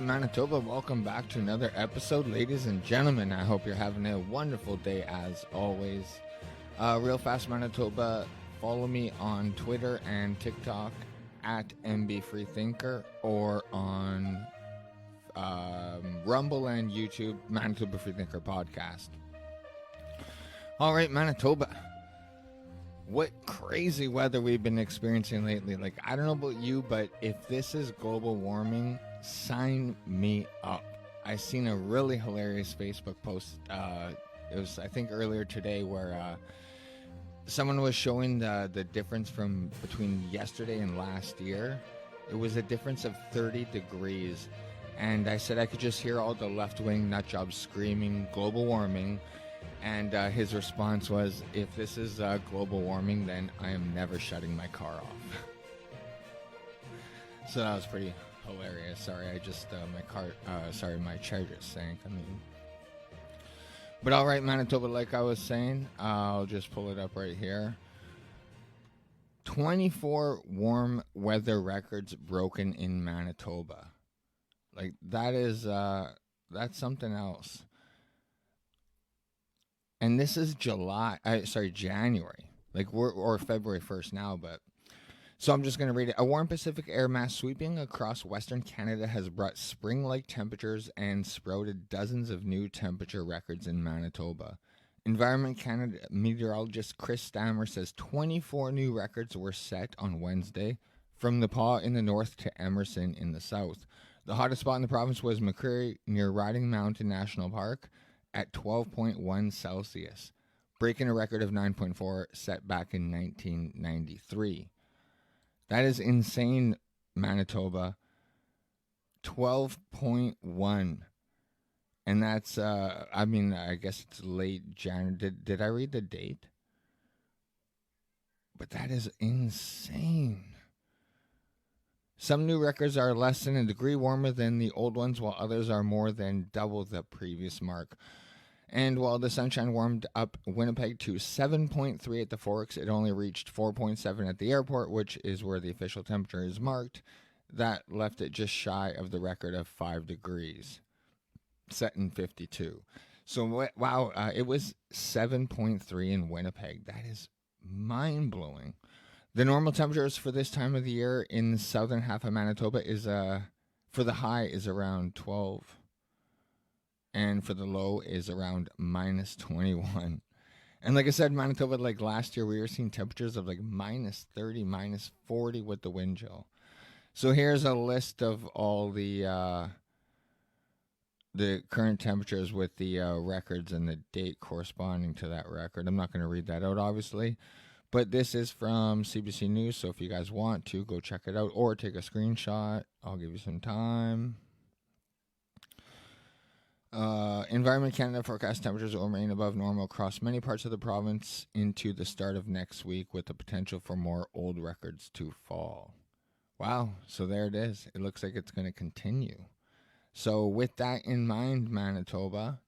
Manitoba, welcome back to another episode. Ladies and gentlemen, I hope you're having a wonderful day as always. Real Fast Manitoba, follow me on Twitter and TikTok at MBFreeThinker or on Rumble and YouTube, Manitoba Freethinker Podcast. All right, Manitoba. What crazy weather we've been experiencing lately. Like, I don't know about you, but if this is global warming, sign me up. I seen a really hilarious Facebook post. It was, I think, earlier today where someone was showing the difference from between yesterday and last year. It was a difference of 30 degrees. And I said I could just hear all the left-wing nutjobs screaming global warming. And his response was, if this is global warming, then I am never shutting my car off. So that was pretty hilarious. Sorry, I just, my charger sank. But all right, Manitoba, like I was saying, I'll just pull it up right here. 24 warm weather records broken in Manitoba. Like, that is, that's something else. And this is January, or February 1st now, but so I'm just going to read it. A warm Pacific air mass sweeping across Western Canada has brought spring-like temperatures and sprouted dozens of new temperature records in Manitoba. Environment Canada meteorologist Chris Stammer says 24 new records were set on Wednesday, from the Paw in the north to Emerson in the south. The hottest spot in the province was McCreary near Riding Mountain National Park at 12.1 Celsius, breaking a record of 9.4 set back in 1993. That is insane, Manitoba. 12.1. And that's, I guess it's late January. Did I read the date? But that is insane. Some new records are less than a degree warmer than the old ones, while others are more than double the previous mark. And while the sunshine warmed up Winnipeg to 7.3 at the Forks, it only reached 4.7 at the airport, which is where the official temperature is marked. That left it just shy of the record of 5 degrees, set in 52. So, wow, it was 7.3 in Winnipeg. That is mind-blowing. The normal temperatures for this time of the year in the southern half of Manitoba is, for the high, is around 12. And for the low is around minus 21. And like I said, Manitoba, like last year, we were seeing temperatures of like minus 30, minus 40 with the wind chill. So here's a list of all the current temperatures with the records and the date corresponding to that record. I'm not going to read that out, obviously. But this is from CBC News, so if you guys want to, go check it out or take a screenshot. I'll give you some time. Environment Canada forecast temperatures will remain above normal across many parts of the province into the start of next week, with the potential for more old records to fall. Wow, so there it is. It looks like it's going to continue. So with that in mind, Manitoba,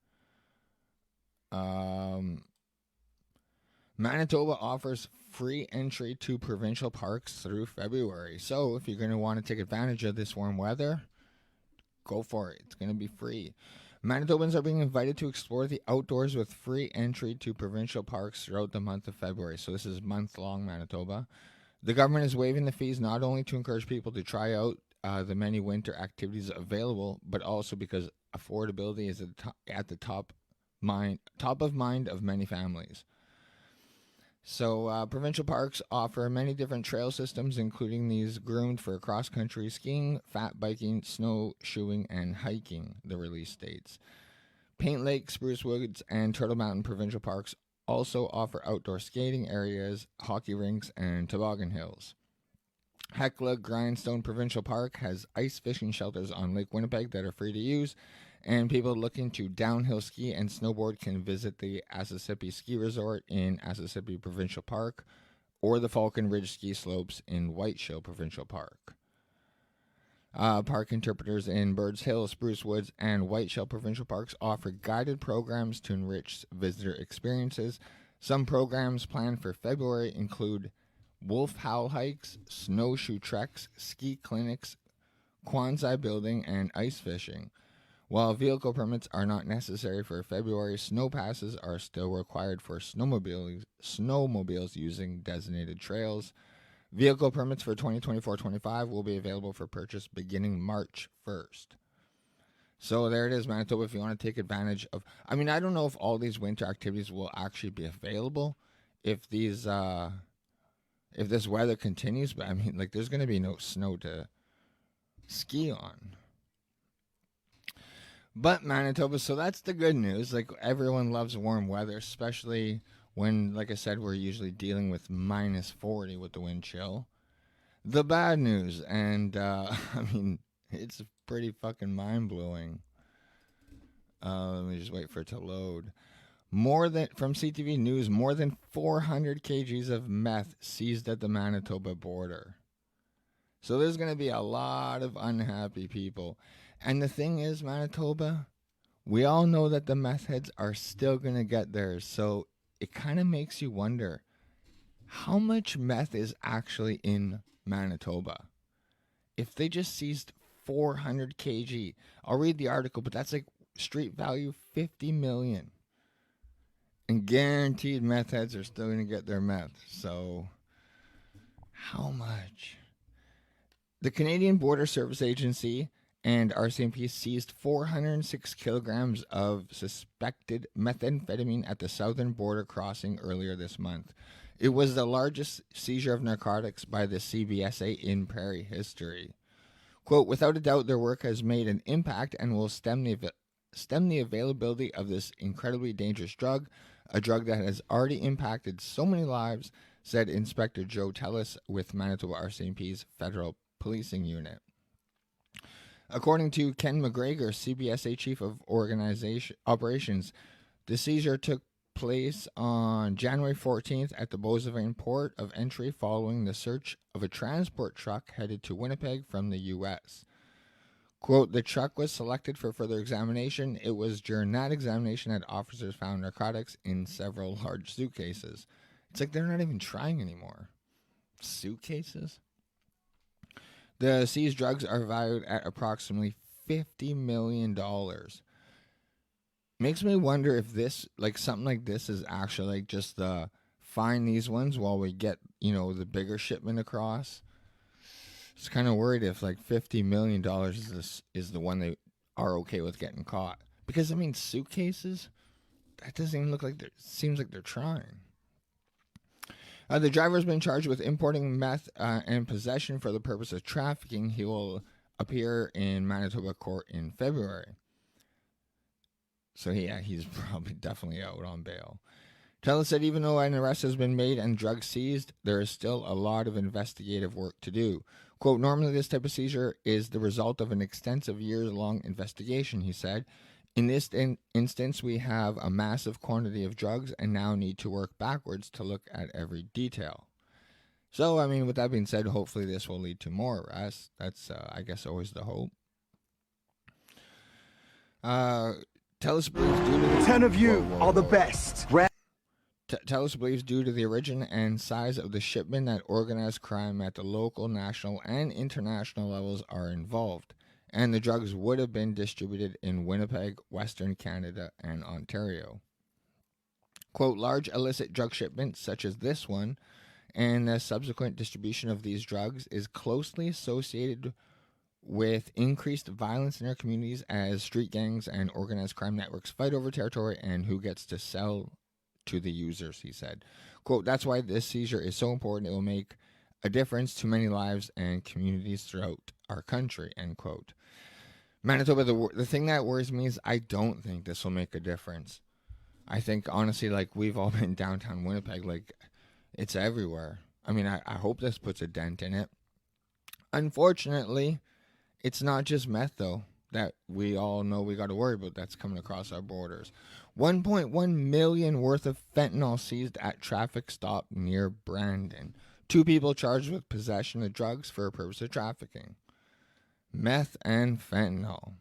Manitoba offers free entry to provincial parks through February. So if you're going to want to take advantage of this warm weather, go for it. It's going to be free. Manitobans are being invited to explore the outdoors with free entry to provincial parks throughout the month of February. So this is month-long, Manitoba. The government is waiving the fees not only to encourage people to try out the many winter activities available, but also because affordability is at the top of mind of many families. So provincial parks offer many different trail systems, including these groomed for cross-country skiing, fat biking, snowshoeing, and hiking, the release states. Paint Lake, Spruce Woods, and Turtle Mountain provincial parks also offer outdoor skating areas, hockey rinks, and toboggan hills. Hecla Grindstone Provincial Park has ice fishing shelters on Lake Winnipeg that are free to use, and people looking to downhill ski and snowboard can visit the Assisipi Ski Resort in Assisipi Provincial Park or the Falcon Ridge Ski Slopes in White Shell Provincial Park. Park interpreters in Birds Hill, Spruce Woods, and White Shell Provincial Parks offer guided programs to enrich visitor experiences. Some programs planned for February include wolf howl hikes, snowshoe treks, ski clinics, Quanzai building, and ice fishing. While vehicle permits are not necessary for February, snow passes are still required for snowmobiles using designated trails. Vehicle permits for 2024-25 will be available for purchase beginning March 1st. So there it is, Manitoba, if you want to take advantage of... I mean, I don't know if all these winter activities will actually be available if these... if this weather continues, but I mean, like, there's going to be no snow to ski on. But Manitoba, so that's the good news. Like, everyone loves warm weather, especially when, like I said, we're usually dealing with minus 40 with the wind chill. The bad news, and I mean, it's pretty fucking mind-blowing. Let me just wait for it to load. From CTV News, more than 400 kgs of meth seized at the Manitoba border. So there's going to be a lot of unhappy people. And the thing is, Manitoba, we all know that the meth heads are still going to get theirs. So it kind of makes you wonder, how much meth is actually in Manitoba? If they just seized 400 kg, I'll read the article, but that's like street value $50 million. And guaranteed meth heads are still going to get their meth. So, how much? The Canadian Border Service Agency and RCMP seized 406 kilograms of suspected methamphetamine at the southern border crossing earlier this month. It was the largest seizure of narcotics by the CBSA in Prairie history. Quote, without a doubt, their work has made an impact and will stem the availability of this incredibly dangerous drug, a drug that has already impacted so many lives, said Inspector Joe Tellis with Manitoba RCMP's Federal Policing Unit. According to Ken McGregor, CBSA Chief of Organization Operations, the seizure took place on January 14th at the Beausejour port of entry following the search of a transport truck headed to Winnipeg from the U.S. Quote, the truck was selected for further examination. It was during that examination that officers found narcotics in several large suitcases. It's like they're not even trying anymore. Suitcases? The seized drugs are valued at approximately $50 million. Makes me wonder if this, like something like this is actually like just find these ones while we get, the bigger shipment across. Just kind of worried if like $50 million is the one they are okay with getting caught. Because, I mean, suitcases? That doesn't even look like seems like they're trying. The driver has been charged with importing meth and possession for the purpose of trafficking. He will appear in Manitoba court in February. So, yeah, he's probably definitely out on bail. Tellis said even though an arrest has been made and drugs seized, there is still a lot of investigative work to do. Quote, normally this type of seizure is the result of an extensive years-long investigation, he said. In this instance, we have a massive quantity of drugs and now need to work backwards to look at every detail. So, I mean, with that being said, hopefully this will lead to more arrests. That's, I guess, always the hope. Tellis believes due to the... 10 of you are the best. Tellis believes due to the origin and size of the shipment that organized crime at the local, national, and international levels are involved, and the drugs would have been distributed in Winnipeg, Western Canada, and Ontario. Quote, large illicit drug shipments such as this one and the subsequent distribution of these drugs is closely associated with increased violence in our communities as street gangs and organized crime networks fight over territory and who gets to sell to the users, he said. Quote, that's why this seizure is so important. It will make a difference to many lives and communities throughout our country, end quote. Manitoba, the thing that worries me is I don't think this will make a difference. I think, honestly, like, we've all been downtown Winnipeg, like, it's everywhere. I mean, I hope this puts a dent in it. Unfortunately, it's not just meth, though, that we all know we got to worry about that's coming across our borders. 1.1 million worth of fentanyl seized at traffic stop near Brandon. 2 people charged with possession of drugs for a purpose of trafficking. Meth and fentanyl.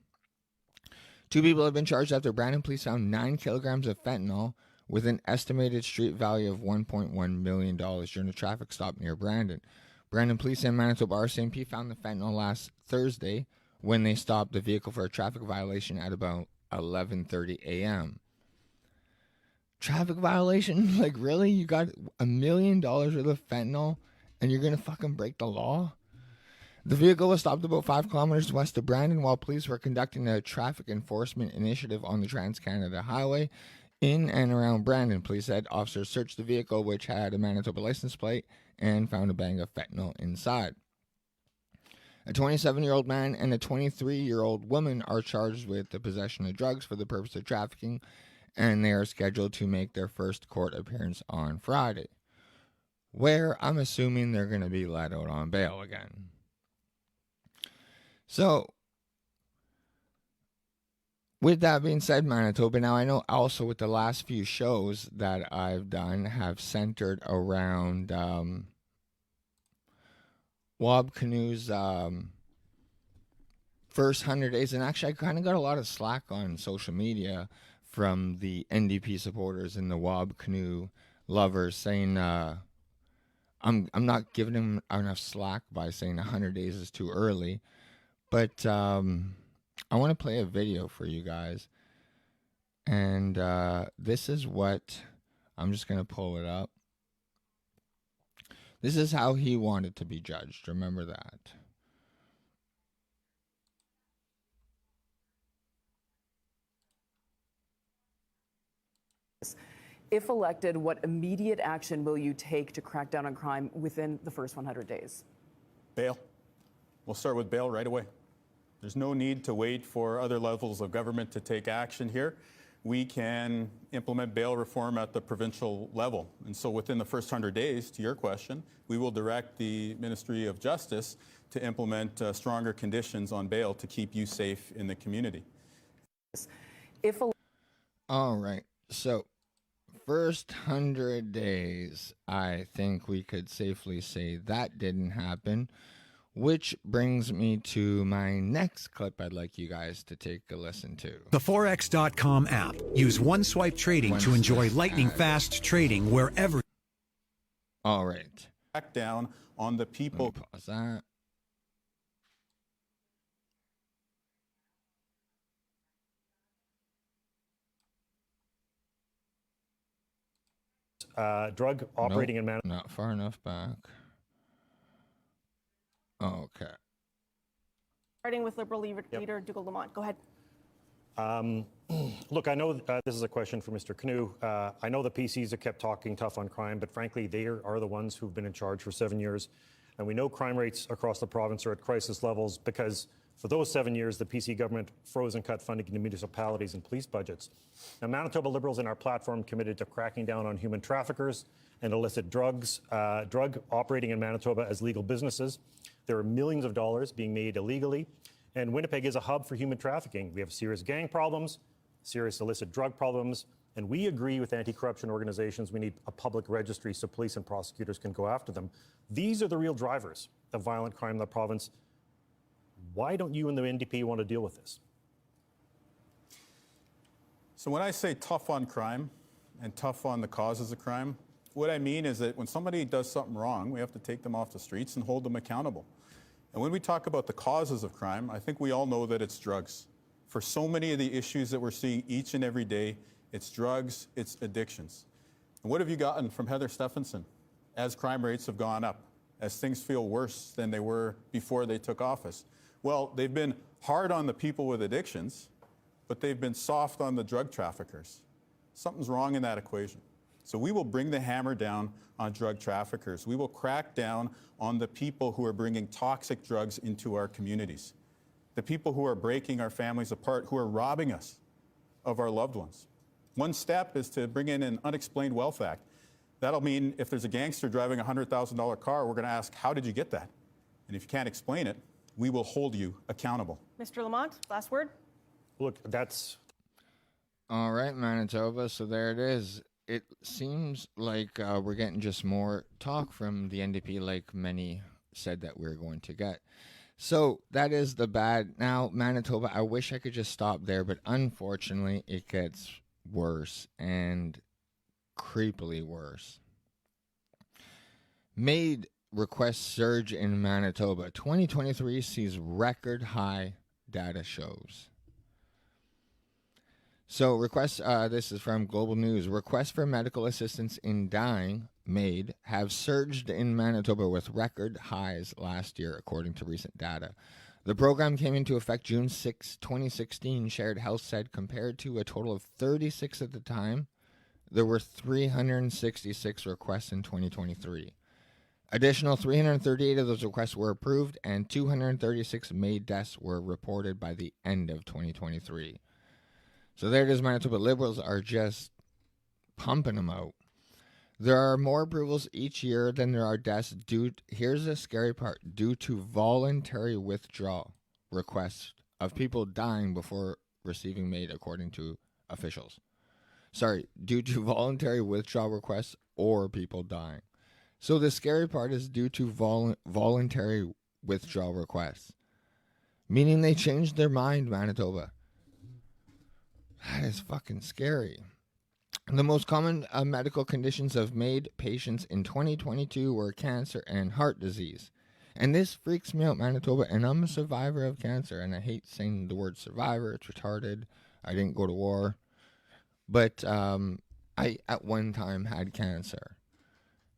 2 people have been charged after Brandon police found 9 kilograms of fentanyl with an estimated street value of $1.1 million during a traffic stop near Brandon. Brandon police and Manitoba RCMP found the fentanyl last Thursday when they stopped the vehicle for a traffic violation at about 11:30 a.m. Traffic violation? Like, really? You got $1 million worth of fentanyl and you're going to fucking break the law? The vehicle was stopped about 5 kilometers west of Brandon while police were conducting a traffic enforcement initiative on the Trans-Canada Highway in and around Brandon. Police said officers searched the vehicle, which had a Manitoba license plate, and found a bag of fentanyl inside. A 27-year-old man and a 23-year-old woman are charged with the possession of drugs for the purpose of trafficking, and they are scheduled to make their first court appearance on Friday, where I'm assuming they're going to be let out on bail again. So, with that being said, Manitoba, now I know also with the last few shows that I've done have centered around Wob Canoe's first 100 days, and actually I kind of got a lot of slack on social media from the NDP supporters and the Wob Canoe lovers saying I'm not giving him enough slack by saying 100 days is too early, but I want to play a video for you guys, and this is what I'm just going to pull it up. This is how he wanted to be judged. Remember that. If elected, what immediate action will you take to crack down on crime within the first 100 days? Bail. We'll start with bail right away. There's no need to wait for other levels of government to take action here. We can implement bail reform at the provincial level. And so within the first 100 days, to your question, we will direct the Ministry of Justice to implement stronger conditions on bail to keep you safe in the community. All right. So, first 100 days, I think we could safely say that didn't happen, which brings me to my next clip I'd like you guys to take a listen to. The Forex.com app. Use one swipe trading to enjoy lightning fast trading wherever. All right. Back down on the people. Let me pause that. Drug operating in Manitoba. Not far enough back. Okay. Starting with Liberal leader Dougal Lamont. Go ahead. Look, I know this is a question for Mr. Canoe. I know the PCs have kept talking tough on crime, but frankly, they are the ones who've been in charge for 7 years. And we know crime rates across the province are at crisis levels because for those 7 years, the PC government froze and cut funding to municipalities and police budgets. Now, Manitoba Liberals in our platform committed to cracking down on human traffickers and illicit drugs, drug operating in Manitoba as legal businesses. There are millions of dollars being made illegally, and Winnipeg is a hub for human trafficking. We have serious gang problems, serious illicit drug problems, and we agree with anti-corruption organizations we need a public registry so police and prosecutors can go after them. These are the real drivers of violent crime in the province. Why don't you and the NDP want to deal with this? So when I say tough on crime and tough on the causes of crime, what I mean is that when somebody does something wrong, we have to take them off the streets and hold them accountable. And when we talk about the causes of crime, I think we all know that it's drugs. For so many of the issues that we're seeing each and every day, it's drugs, it's addictions. And what have you gotten from Heather Stephenson as crime rates have gone up, as things feel worse than they were before they took office? Well, they've been hard on the people with addictions, but they've been soft on the drug traffickers. Something's wrong in that equation. So we will bring the hammer down on drug traffickers. We will crack down on the people who are bringing toxic drugs into our communities, the people who are breaking our families apart, who are robbing us of our loved ones. One step is to bring in an unexplained wealth act. That'll mean if there's a gangster driving a $100,000 car, we're going to ask, how did you get that? And if you can't explain it, we will hold you accountable. Mr. Lamont, last word. Look, that's... All right, Manitoba, so there it is. It seems like we're getting just more talk from the NDP like many said that we're going to get. So that is the bad. Now, Manitoba, I wish I could just stop there, but unfortunately it gets worse and creepily worse. Made request surge in Manitoba. 2023 sees record high, data shows. So requests, this is from Global News. Requests for medical assistance in dying made have surged in Manitoba with record highs last year, according to recent data. The program came into effect June 6, 2016, Shared Health said. Compared to a total of 36 at the time, there were 366 requests in 2023. Additional 338 of those requests were approved, and 236 MAID deaths were reported by the end of 2023. So there it is, Manitoba Liberals are just pumping them out. There are more approvals each year than there are deaths here's the scary part, due to voluntary withdrawal requests of people dying before receiving MAID, according to officials. Due to voluntary withdrawal requests or people dying. So the scary part is due to voluntary withdrawal requests, meaning they changed their mind, Manitoba. That is fucking scary. The most common medical conditions of MAID patients in 2022 were cancer and heart disease. And this freaks me out, Manitoba, and I'm a survivor of cancer, and I hate saying the word survivor. It's retarded. I didn't go to war. But I, at one time, had cancer.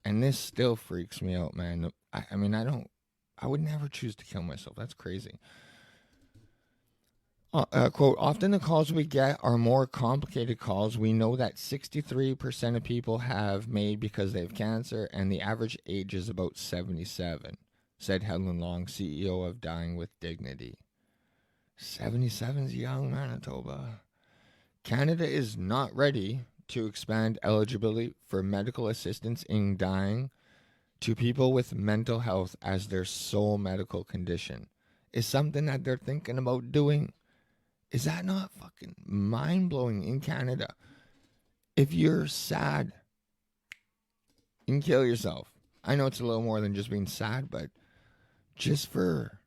And this still freaks me out, man. I mean, I would never choose to kill myself. That's crazy. Quote, often the calls we get are more complicated calls. We know that 63% of people have MAID because they have cancer, and the average age is about 77, said Helen Long, CEO of Dying with Dignity. 77's young, Manitoba. Canada is not ready to expand eligibility for medical assistance in dying to people with mental health as their sole medical condition. Is something that they're thinking about doing. Is that not fucking mind-blowing in Canada? If you're sad, you can kill yourself. I know it's a little more than just being sad, but just for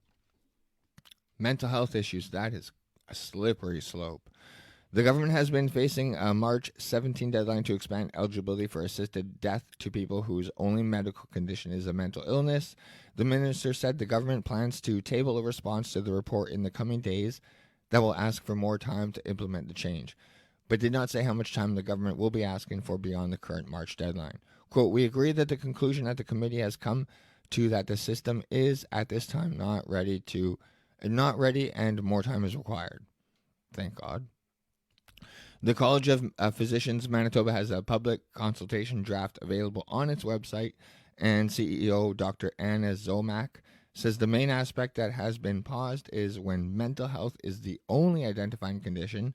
mental health issues, that is a slippery slope. The government has been facing a March 17 deadline to expand eligibility for assisted death to people whose only medical condition is a mental illness. The minister said the government plans to table a response to the report in the coming days that will ask for more time to implement the change, but did not say how much time the government will be asking for beyond the current March deadline. Quote, we agree that the conclusion that the committee has come to that the system is at this time not ready and more time is required. Thank God. The College of Physicians Manitoba has a public consultation draft available on its website, and CEO Dr. Anna Zomak says the main aspect that has been paused is when mental health is the only identifying condition.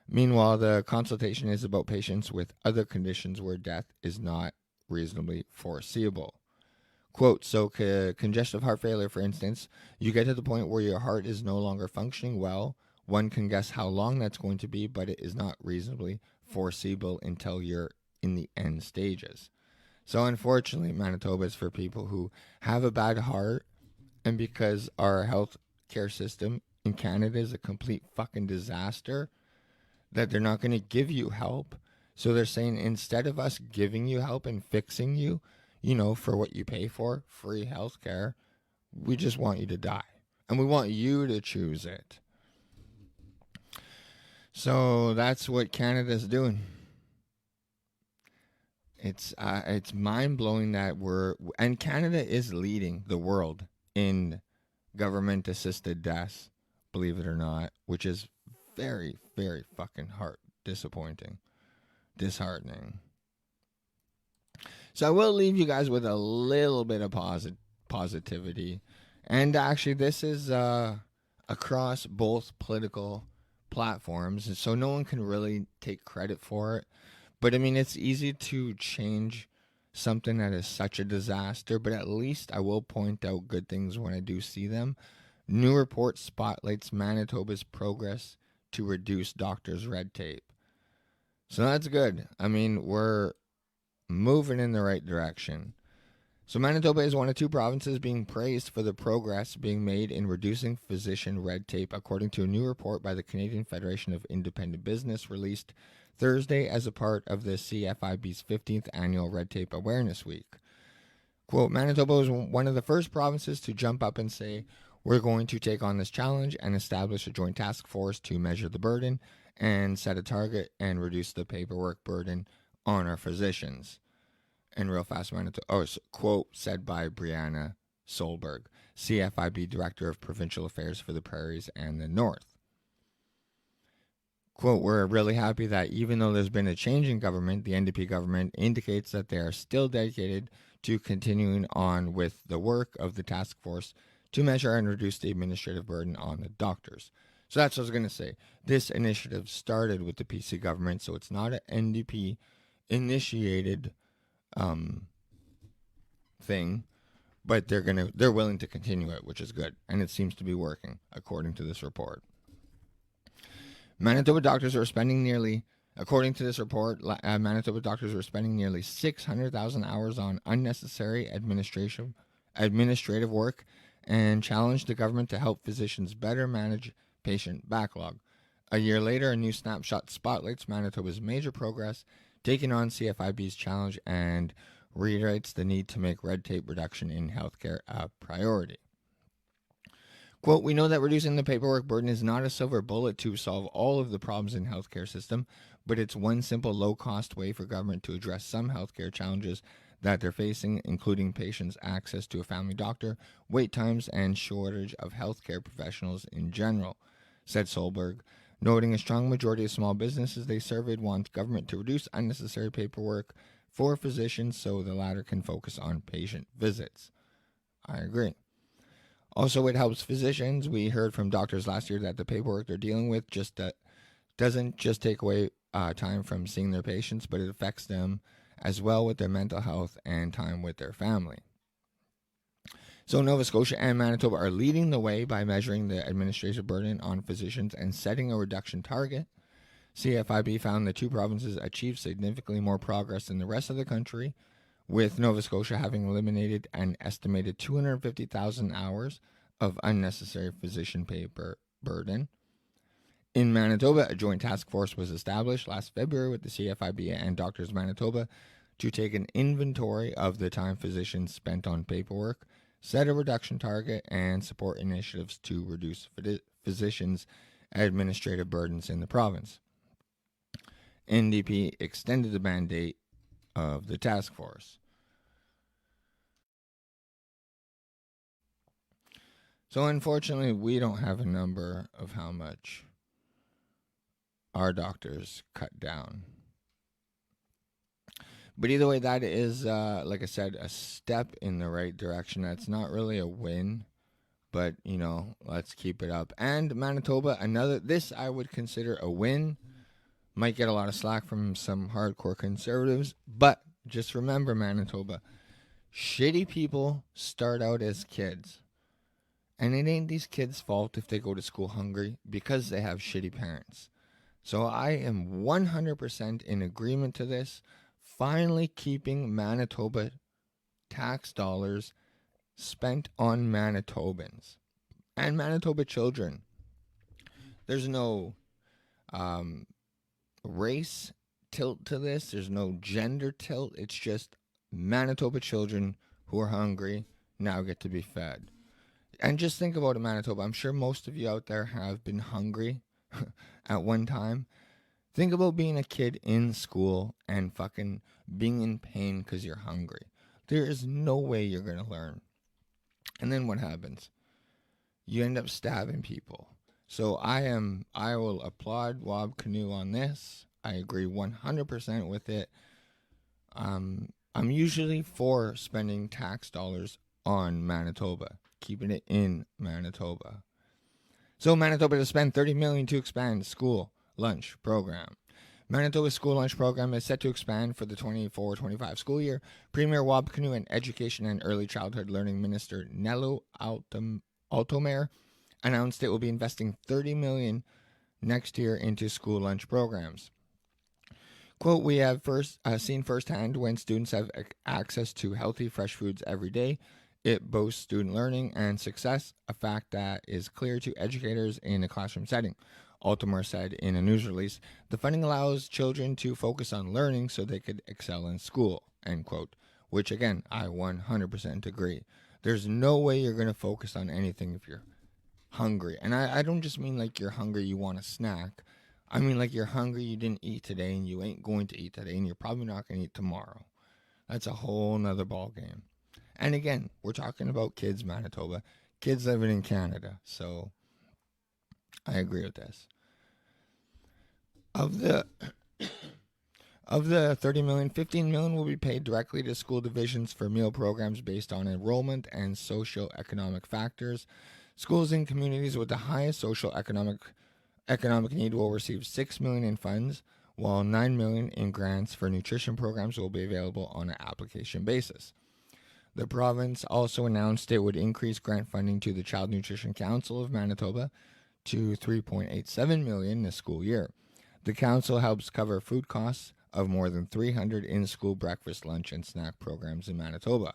Meanwhile, the consultation is about patients with other conditions where death is not reasonably foreseeable. Quote, so congestive heart failure, for instance, you get to the point where your heart is no longer functioning well. One can guess how long that's going to be, but it is not reasonably foreseeable until you're in the end stages. So unfortunately, Manitoba is for people who have a bad heart, and because our health care system in Canada is a complete fucking disaster, that they're not going to give you help. So they're saying instead of us giving you help and fixing you, for what you pay for, free health care, we just want you to die. And we want you to choose it. So that's what Canada's doing. It's mind-blowing that and Canada is leading the world in government-assisted deaths, believe it or not, which is very, very fucking disappointing, disheartening. So I will leave you guys with a little bit of positivity. And actually, this is across both political platforms, so no one can really take credit for it. But I mean, it's easy to change something that is such a disaster, but at least I will point out good things when I do see them. New report spotlights Manitoba's progress to reduce doctors' red tape. So that's good. I mean, we're moving in the right direction. So Manitoba is one of two provinces being praised for the progress being made in reducing physician red tape, according to a new report by the Canadian Federation of Independent Business released Thursday as a part of the CFIB's 15th annual Red Tape Awareness Week. Quote, Manitoba was one of the first provinces to jump up and say, we're going to take on this challenge and establish a joint task force to measure the burden and set a target and reduce the paperwork burden on our physicians. And real fast, Manitoba, quote said by Brianna Solberg, CFIB Director of Provincial Affairs for the Prairies and the North. Quote, we're really happy that even though there's been a change in government, the NDP government indicates that they are still dedicated to continuing on with the work of the task force to measure and reduce the administrative burden on the doctors. So that's what I was going to say. This initiative started with the PC government, so it's not an NDP initiated thing, but they're willing to continue it, which is good, and it seems to be working according to this report. Manitoba doctors are spending nearly, according to this report, Manitoba doctors are spending nearly 600,000 hours on unnecessary administrative work and challenged the government to help physicians better manage patient backlog. A year later, a new snapshot spotlights Manitoba's major progress, taking on CFIB's challenge, and reiterates the need to make red tape reduction in healthcare a priority. Quote, we know that reducing the paperwork burden is not a silver bullet to solve all of the problems in the healthcare system, but it's one simple low-cost way for government to address some healthcare challenges that they're facing, including patients' access to a family doctor, wait times, and shortage of healthcare professionals in general, said Solberg, noting a strong majority of small businesses they surveyed want government to reduce unnecessary paperwork for physicians so the latter can focus on patient visits. I agree. Also, it helps physicians. We heard from doctors last year that the paperwork they're dealing with doesn't just take away time from seeing their patients, but it affects them as well with their mental health and time with their family. So Nova Scotia and Manitoba are leading the way by measuring the administrative burden on physicians and setting a reduction target. CFIB found the two provinces achieved significantly more progress than the rest of the country, with Nova Scotia having eliminated an estimated 250,000 hours of unnecessary physician paper burden. In Manitoba, a joint task force was established last February with the CFIB and Doctors Manitoba to take an inventory of the time physicians spent on paperwork, set a reduction target, and support initiatives to reduce physicians' administrative burdens in the province. NDP extended the mandate of the task force. So unfortunately, we don't have a number of how much our doctors cut down. But either way, that is, like I said, a step in the right direction. That's not really a win, but, let's keep it up. And Manitoba, this I would consider a win. Might get a lot of slack from some hardcore conservatives, but just remember, Manitoba, shitty people start out as kids. And it ain't these kids' fault if they go to school hungry because they have shitty parents. So I am 100% in agreement to this. Finally keeping Manitoba tax dollars spent on Manitobans and Manitoba children. There's no race tilt to this. There's no gender tilt. It's just Manitoba children who are hungry now get to be fed. And just think about it, Manitoba. I'm sure most of you out there have been hungry at one time. Think about being a kid in school and fucking being in pain because you're hungry. There is no way you're going to learn. And then what happens? You end up stabbing people. So I will applaud Wab Canoe on this. I agree 100% with it. I'm usually for spending tax dollars on Manitoba, keeping it in Manitoba. So Manitoba to spend $30 million to expand school lunch program. Manitoba's school lunch program is set to expand for the 24-25 school year. Premier Wab Canoe and Education and Early Childhood Learning Minister Nello Altomer announced it will be investing $30 million next year into school lunch programs. Quote, we have seen firsthand when students have access to healthy, fresh foods every day. It boasts student learning and success, a fact that is clear to educators in a classroom setting. Altomer said in a news release, the funding allows children to focus on learning so they could excel in school, end quote. which again, I 100% agree. There's no way you're going to focus on anything if you're hungry. And I don't just mean like you're hungry, you want a snack. I mean like you're hungry, you didn't eat today, and you ain't going to eat today, and you're probably not going to eat tomorrow. That's a whole nother ball game. And again, we're talking about kids, Manitoba, kids living in Canada. So I agree with this. Of the 30 million, 15 million will be paid directly to school divisions for meal programs based on enrollment and socioeconomic factors. Schools in communities with the highest social economic need will receive 6 million in funds, while 9 million in grants for nutrition programs will be available on an application basis. The province also announced it would increase grant funding to the Child Nutrition Council of Manitoba to 3.87 million this school year. The council helps cover food costs of more than 300 in-school breakfast, lunch, and snack programs in Manitoba.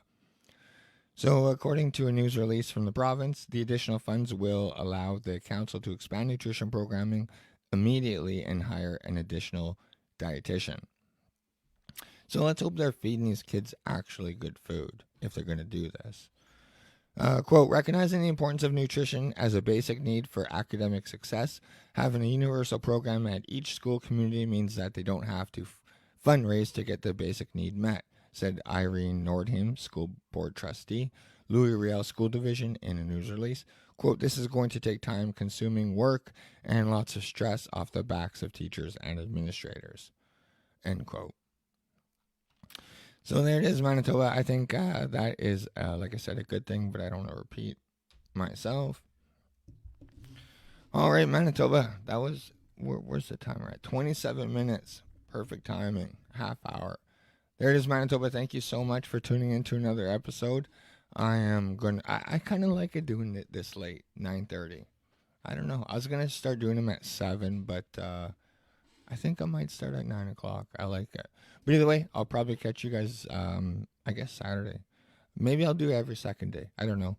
So, according to a news release from the province, the additional funds will allow the council to expand nutrition programming immediately and hire an additional dietitian. So let's hope they're feeding these kids actually good food if they're going to do this. Quote, recognizing the importance of nutrition as a basic need for academic success, having a universal program at each school community means that they don't have to fundraise to get the basic need met, said Irene Nordham, school board trustee, Louis Riel School Division, in a news release. Quote, this is going to take time-consuming work and lots of stress off the backs of teachers and administrators, end quote. So there it is, Manitoba. I think that is, like I said, a good thing, but I don't want to repeat myself. All right, Manitoba. That was, where's the timer at? 27 minutes. Perfect timing. Half hour. There it is, Manitoba. Thank you so much for tuning in to another episode. I kind of like it doing it this late, 9:30. I don't know. I was going to start doing them at 7, but I think I might start at 9 o'clock. I like it. But either way, I'll probably catch you guys, I guess, Saturday. Maybe I'll do every second day. I don't know.